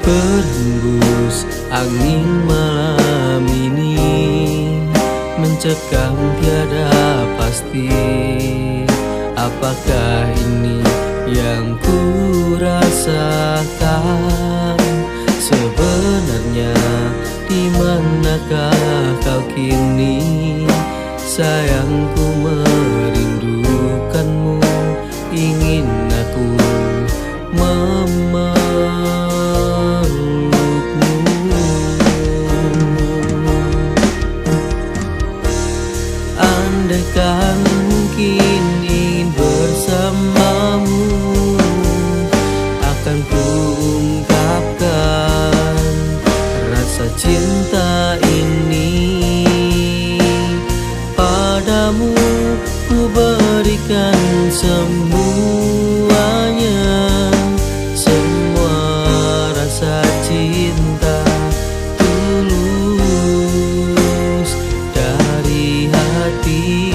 Berhembus angin malam ini mencekam tiada pasti. Apakah ini yang ku rasakan? Sebenarnya di manakah kau kini? Sayangku merindukanmu, ingin aku memelukmu. Andaikan mungkin ingin bersamamu, akan ku ungkapkan rasa cinta ini. Padamu ku berikan semuanya, semua rasa cinta tulus dari hati.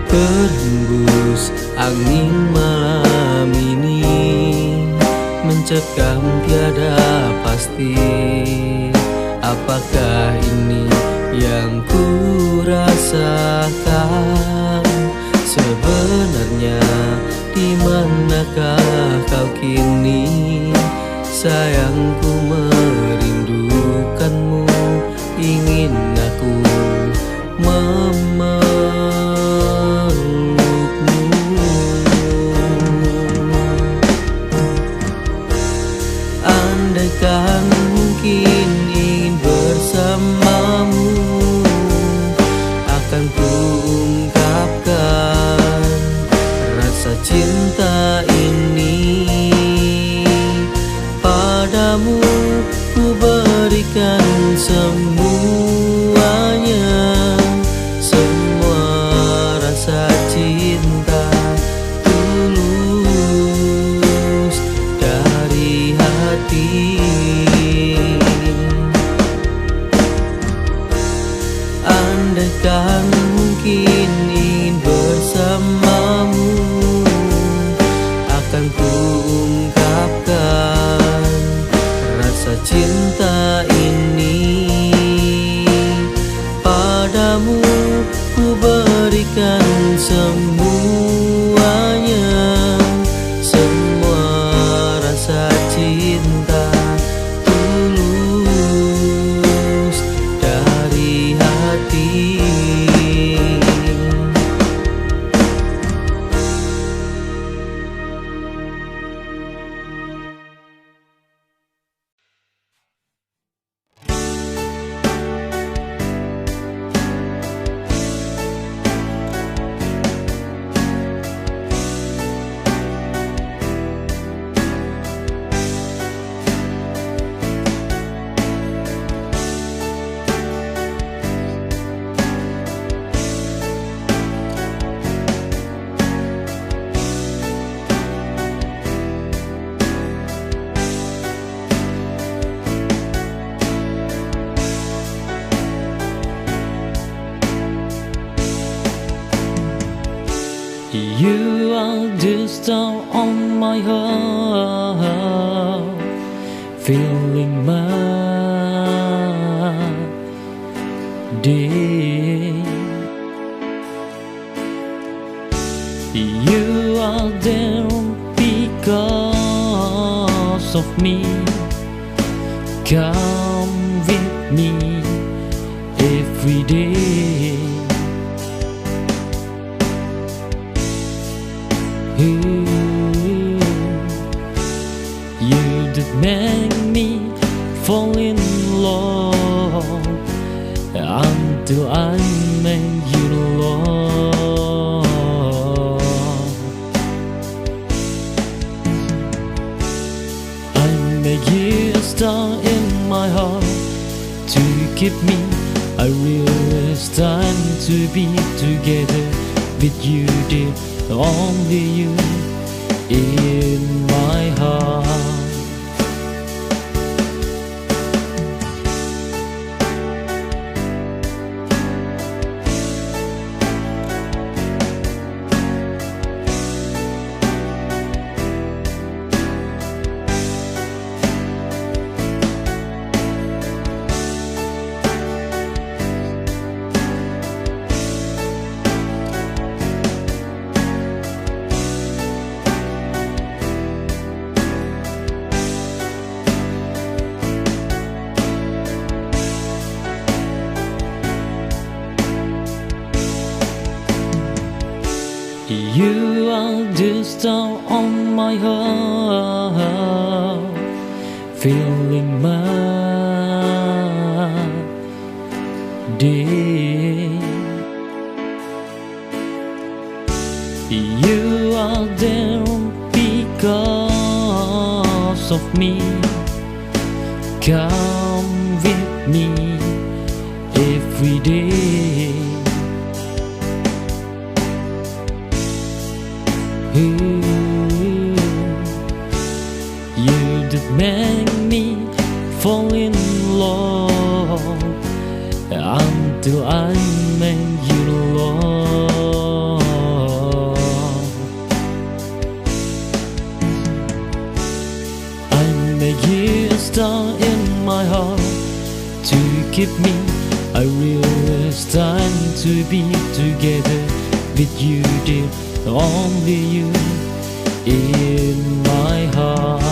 Berhembus angin malam ini mencekam tiada pasti. Apakah ini yang ku rasakan? Sebenarnya di manakah kau kini? Sayangku merindukanmu, ingin aku memelukmu. Andaikan mungkin ingin bersamamu, akan ku ungkapkan rasa cinta ini. Padamu ku berikan semuanya, semua rasa cinta tulus dari hati. Andaikan mungkin ingin bersamamu, akan ku ungkapkan rasa cinta ini. Padamu ku berikan semuanya, semua rasa cinta tulus dari hati. You are the star on my heart, filling my day. You are there because of me. Come with me every day. You that make me fall in love until I make you love. make you a star in my heart to keep me. I realize time to be together with you, dear, only you in my heart. You are the star on my heart, filling my day. You are there because of me. Come with me every day. You that make me fall in love until I make you love. I make you a star in my heart to keep me. I realize time to be together with you, dear, only you in my heart.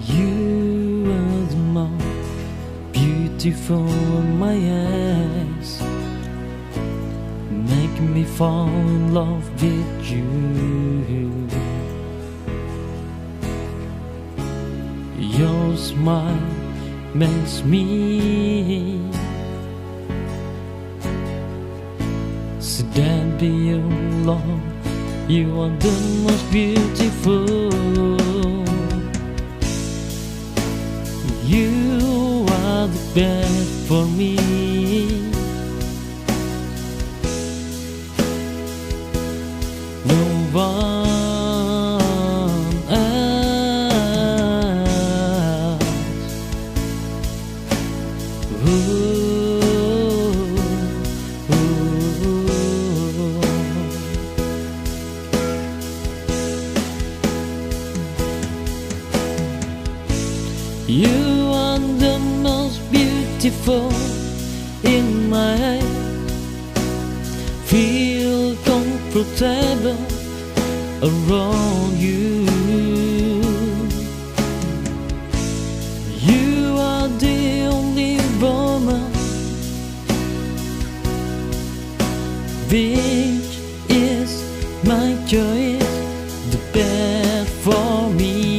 You are the most beautiful in my eyes, make me fall in love with you. Your smile makes me stand beyond love. You are the most beautiful. You are the best for me. No one else. You are the most beautiful in my eyes. Feel comfortable around you. You are the only woman which is my choice, the best for me.